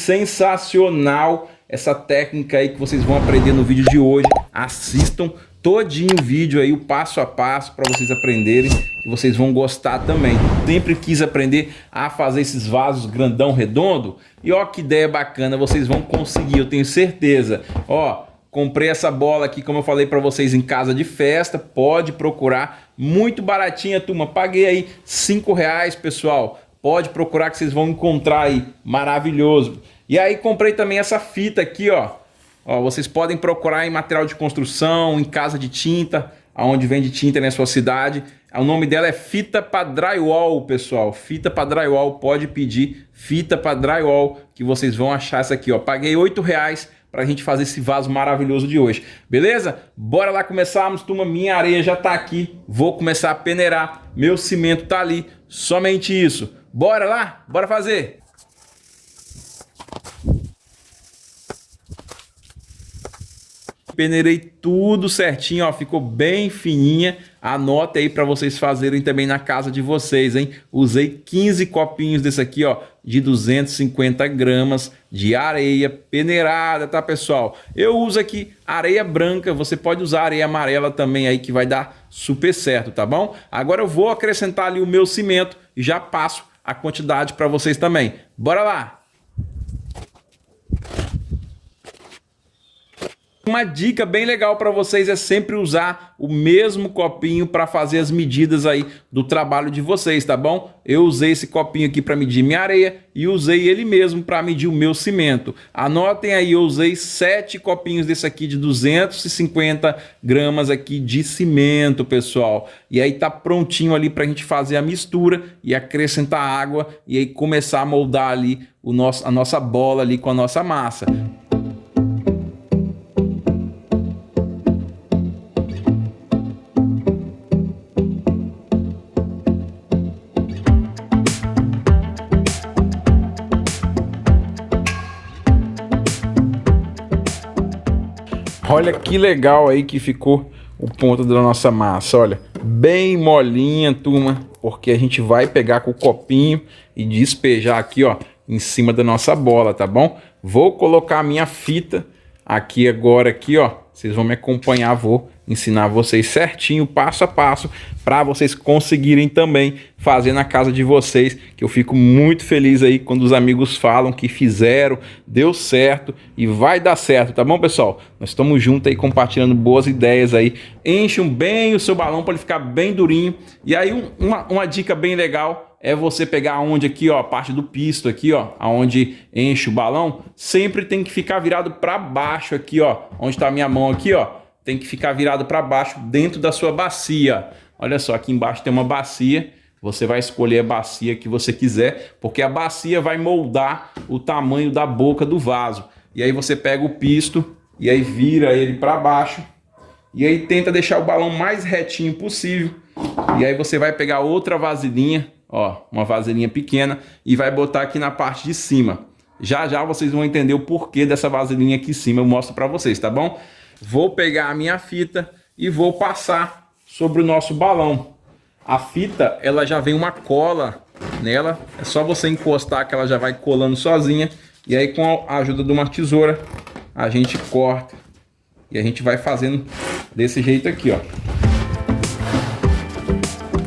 sensacional essa técnica aí que vocês vão aprender no vídeo de hoje. Assistam todinho o vídeo aí, o passo a passo, para vocês aprenderem, e vocês vão gostar também. Sempre quis aprender a fazer esses vasos grandão redondo, e ó que ideia bacana, vocês vão conseguir, eu tenho certeza. Ó, comprei essa bola aqui, como eu falei para vocês, em casa de festa, pode procurar, muito baratinha, turma, paguei aí R$5, pessoal, pode procurar que vocês vão encontrar aí, maravilhoso. E aí comprei também essa fita aqui, ó, vocês podem procurar em material de construção, em casa de tinta, aonde vende tinta na sua cidade. O nome dela é fita para drywall, pessoal. Fita para drywall, pode pedir fita para drywall, que vocês vão achar essa aqui, ó. Paguei R$8 para a gente fazer esse vaso maravilhoso de hoje. Beleza? Bora lá começarmos, turma. Minha areia já tá aqui. Vou começar a peneirar. Meu cimento tá ali. Somente isso. Bora lá? Bora fazer! Peneirei tudo certinho, ó, ficou bem fininha. Anota aí para vocês fazerem também na casa de vocês, hein? Usei 15 copinhos desse aqui, ó, de 250 gramas de areia peneirada, tá, pessoal? Eu uso aqui areia branca, você pode usar areia amarela também aí, que vai dar super certo, tá bom? Agora eu vou acrescentar ali o meu cimento e já passo a quantidade para vocês também. Bora lá! Uma dica bem legal para vocês é sempre usar o mesmo copinho para fazer as medidas aí do trabalho de vocês, tá bom? Eu usei esse copinho aqui para medir minha areia e usei ele mesmo para medir o meu cimento. Anotem aí, eu usei 7 copinhos desse aqui de 250 gramas aqui de cimento, pessoal. E aí tá prontinho ali para a gente fazer a mistura e acrescentar água e aí começar a moldar ali a nossa bola ali com a nossa massa. Olha que legal aí que ficou o ponto da nossa massa, olha, bem molinha, turma, porque a gente vai pegar com o copinho e despejar aqui, ó, em cima da nossa bola, tá bom? Vou colocar a minha fita aqui agora, aqui, ó, vocês vão me acompanhar, vou ensinar vocês certinho, passo a passo, para vocês conseguirem também fazer na casa de vocês, que eu fico muito feliz aí quando os amigos falam que fizeram, deu certo e vai dar certo, tá bom, pessoal? Nós estamos juntos aí compartilhando boas ideias aí. Enchem bem o seu balão para ele ficar bem durinho. E aí uma dica bem legal é você pegar onde aqui, ó, a parte do pisto aqui, ó, aonde enche o balão, sempre tem que ficar virado para baixo aqui, ó, onde está a minha mão aqui, ó, tem que ficar virado para baixo dentro da sua bacia. Olha só, aqui embaixo tem uma bacia, você vai escolher a bacia que você quiser, porque a bacia vai moldar o tamanho da boca do vaso. E aí você pega o pisto e aí vira ele para baixo e aí tenta deixar o balão mais retinho possível. E aí você vai pegar outra vasilhinha, ó, uma vasilhinha pequena, e vai botar aqui na parte de cima. Já já vocês vão entender o porquê dessa vasilhinha aqui em cima, eu mostro para vocês, tá bom? Vou pegar a minha fita e vou passar sobre o nosso balão. A fita, ela já vem uma cola nela, é só você encostar que ela já vai colando sozinha. E aí com a ajuda de uma tesoura, a gente corta e a gente vai fazendo desse jeito aqui, ó.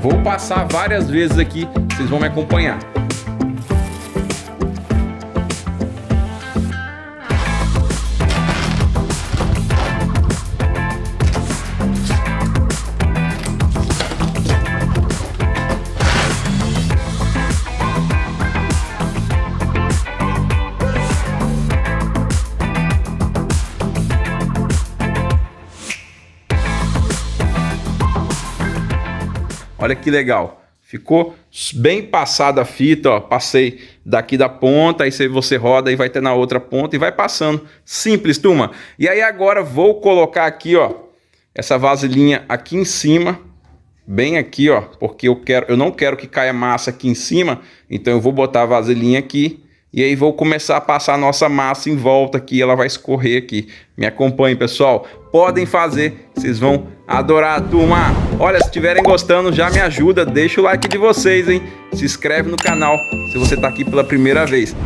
Vou passar várias vezes aqui, vocês vão me acompanhar. Olha que legal, ficou bem passada a fita, ó, passei daqui da ponta, aí você roda e vai ter na outra ponta e vai passando, simples, turma. E aí agora vou colocar aqui, ó, essa vasilhinha aqui em cima, bem aqui, ó, porque eu não quero que caia massa aqui em cima, então eu vou botar a vasilhinha aqui e aí vou começar a passar a nossa massa em volta aqui, ela vai escorrer aqui. Me acompanhem, pessoal, podem fazer, vocês vão adorar, turma. Olha, se estiverem gostando, já me ajuda, deixa o like de vocês, hein? Se inscreve no canal se você tá aqui pela primeira vez.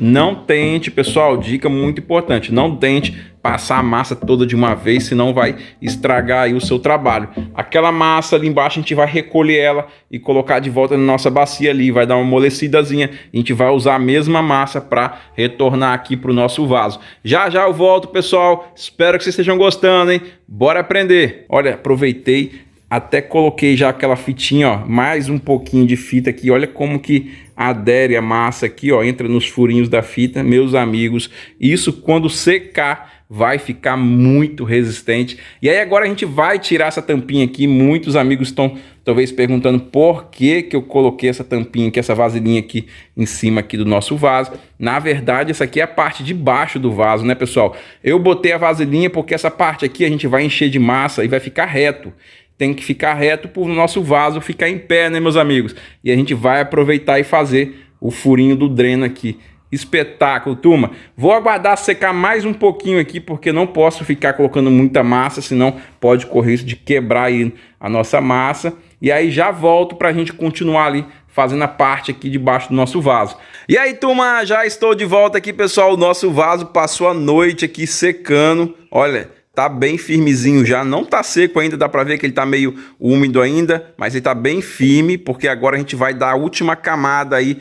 Não tente, pessoal, dica muito importante, não tente passar a massa toda de uma vez, senão vai estragar aí o seu trabalho. Aquela massa ali embaixo a gente vai recolher ela e colocar de volta na nossa bacia ali, vai dar uma amolecidazinha. A gente vai usar a mesma massa para retornar aqui para o nosso vaso. Já já eu volto, pessoal. Espero que vocês estejam gostando, hein? Bora aprender. Olha, aproveitei, até coloquei já aquela fitinha, ó, mais um pouquinho de fita aqui. Olha como que adere a massa aqui, ó, entra nos furinhos da fita, meus amigos. Isso quando secar vai ficar muito resistente. E aí agora a gente vai tirar essa tampinha aqui. Muitos amigos estão talvez perguntando por que eu coloquei essa tampinha aqui, essa vasilhinha aqui em cima aqui do nosso vaso. Na verdade, essa aqui é a parte de baixo do vaso, né, pessoal? Eu botei a vasilhinha porque essa parte aqui a gente vai encher de massa e vai ficar reto. Tem que ficar reto para o nosso vaso ficar em pé, né, meus amigos? E a gente vai aproveitar e fazer o furinho do dreno aqui. Espetáculo, turma. Vou aguardar secar mais um pouquinho aqui, porque não posso ficar colocando muita massa, senão pode correr risco de quebrar aí a nossa massa. E aí já volto para a gente continuar ali fazendo a parte aqui debaixo do nosso vaso. E aí, turma, já estou de volta aqui, pessoal. O nosso vaso passou a noite aqui secando. Olha, tá bem firmezinho já, não tá seco ainda, dá pra ver que ele tá meio úmido ainda, mas ele tá bem firme, porque agora a gente vai dar a última camada aí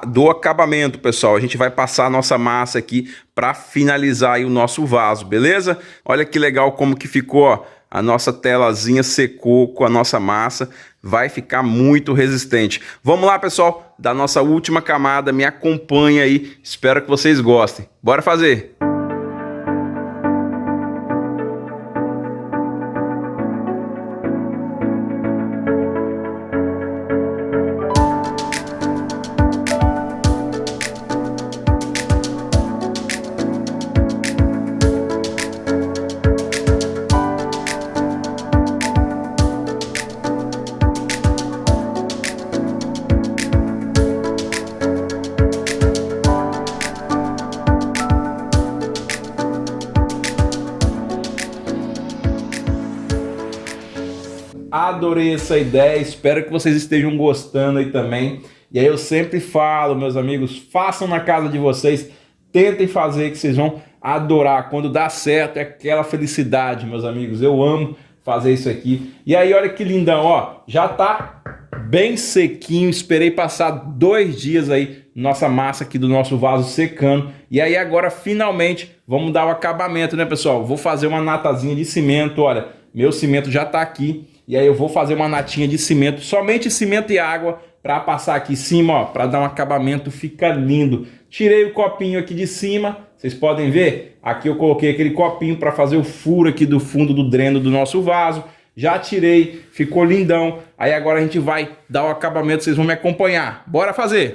do acabamento, pessoal. A gente vai passar a nossa massa aqui para finalizar aí o nosso vaso, beleza? Olha que legal como que ficou, ó. A nossa telazinha secou com a nossa massa, vai ficar muito resistente. Vamos lá, pessoal, da nossa última camada, me acompanha aí, espero que vocês gostem. Bora fazer! Adorei essa ideia, espero que vocês estejam gostando aí também. E aí eu sempre falo, meus amigos, façam na casa de vocês, tentem fazer que vocês vão adorar. Quando dá certo é aquela felicidade, meus amigos. Eu amo fazer isso aqui. E aí olha que lindão, ó, já tá bem sequinho. Esperei passar 2 dias aí nossa massa aqui do nosso vaso secando. E aí agora finalmente vamos dar o acabamento, né, pessoal? Vou fazer uma natazinha de cimento, olha, meu cimento já tá aqui. E aí eu vou fazer uma natinha de cimento, somente cimento e água, para passar aqui em cima, ó, para dar um acabamento, fica lindo. Tirei o copinho aqui de cima, vocês podem ver, aqui eu coloquei aquele copinho para fazer o furo aqui do fundo do dreno do nosso vaso. Já tirei, ficou lindão. Aí agora a gente vai dar o acabamento, vocês vão me acompanhar. Bora fazer!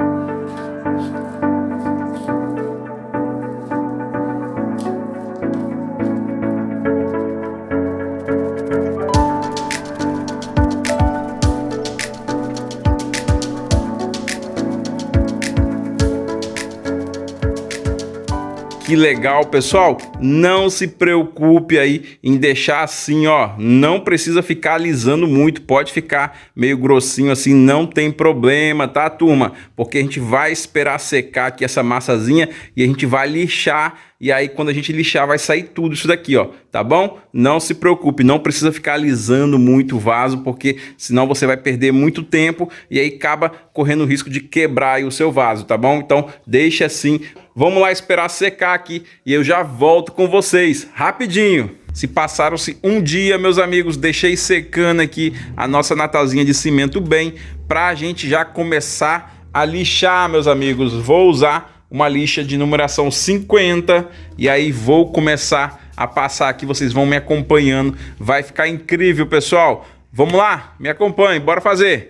Que legal, pessoal, não se preocupe aí em deixar assim, ó, não precisa ficar alisando muito, pode ficar meio grossinho assim, não tem problema, tá, turma? Porque a gente vai esperar secar aqui essa massazinha e a gente vai lixar, e aí quando a gente lixar vai sair tudo isso daqui, ó, tá bom? Não se preocupe, não precisa ficar alisando muito o vaso, porque senão você vai perder muito tempo e aí acaba correndo o risco de quebrar aí o seu vaso, tá bom? Então deixa assim. Vamos lá esperar secar aqui e eu já volto com vocês, rapidinho. Se passaram-se um dia, meus amigos, deixei secando aqui a nossa natazinha de cimento bem, pra gente já começar a lixar, meus amigos. Vou usar uma lixa de numeração 50 e aí vou começar a passar aqui, vocês vão me acompanhando. Vai ficar incrível, pessoal. Vamos lá, me acompanhem, bora fazer.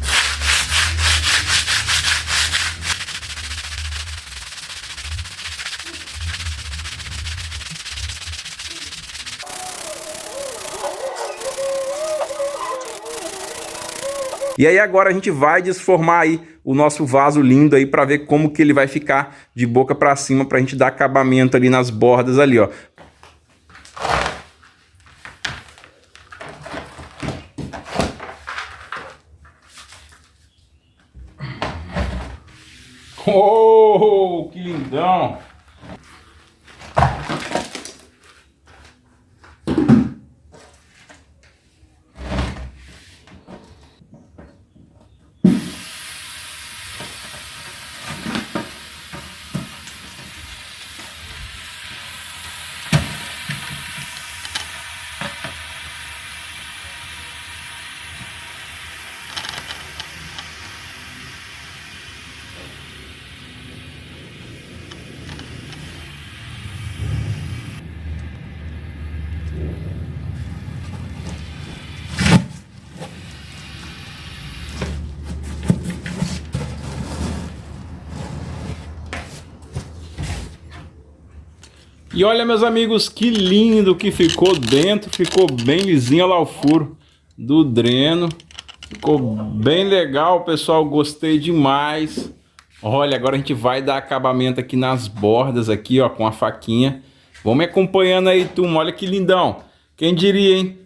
E aí agora a gente vai desformar aí o nosso vaso lindo aí para ver como que ele vai ficar de boca para cima, para a gente dar acabamento ali nas bordas ali, ó. Oh, que lindão! E olha, meus amigos, que lindo que ficou dentro. Ficou bem lisinho. Olha lá o furo do dreno. Ficou bem legal, pessoal. Gostei demais. Olha, agora a gente vai dar acabamento aqui nas bordas aqui, ó, com a faquinha. Vamos me acompanhando aí, turma. Olha que lindão. Quem diria, hein?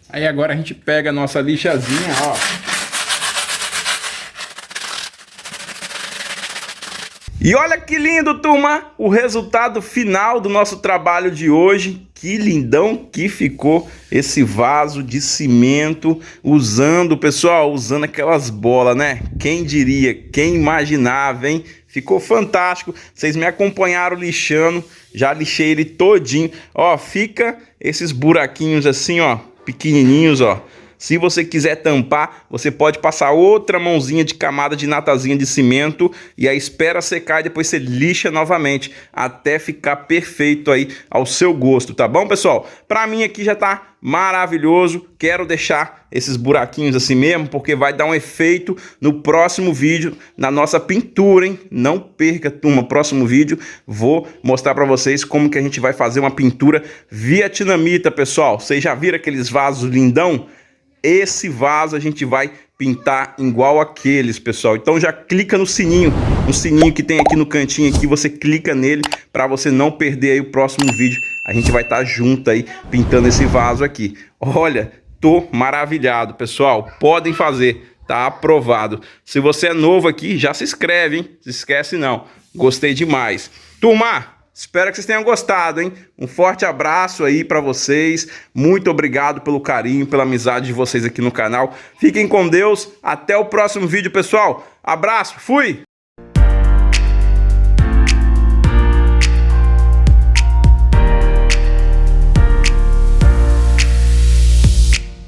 Aí agora a gente pega a nossa lixazinha, ó. E olha que lindo, turma, o resultado final do nosso trabalho de hoje. Que lindão que ficou esse vaso de cimento usando, pessoal, usando aquelas bolas, né? Quem diria, quem imaginava, hein? Ficou fantástico. Vocês me acompanharam lixando, já lixei ele todinho. Ó, fica esses buraquinhos assim, ó, pequenininhos, ó. Se você quiser tampar, você pode passar outra mãozinha de camada de natazinha de cimento e aí espera secar e depois você lixa novamente até ficar perfeito aí ao seu gosto, tá bom, pessoal? Pra mim aqui já tá maravilhoso. Quero deixar esses buraquinhos assim mesmo, porque vai dar um efeito no próximo vídeo, na nossa pintura, hein? Não perca, turma, próximo vídeo vou mostrar pra vocês como que a gente vai fazer uma pintura vietnamita, pessoal. Vocês já viram aqueles vasos lindão? Esse vaso a gente vai pintar igual aqueles, pessoal. Então já clica no sininho que tem aqui no cantinho aqui, você clica nele para você não perder aí o próximo vídeo. A gente vai estar junto aí pintando esse vaso aqui. Olha, tô maravilhado, pessoal. Podem fazer, tá aprovado. Se você é novo aqui, já se inscreve, hein? Não se esquece não. Gostei demais. Turma, espero que vocês tenham gostado, hein? Um forte abraço aí pra vocês. Muito obrigado pelo carinho, pela amizade de vocês aqui no canal. Fiquem com Deus. Até o próximo vídeo, pessoal. Abraço. Fui!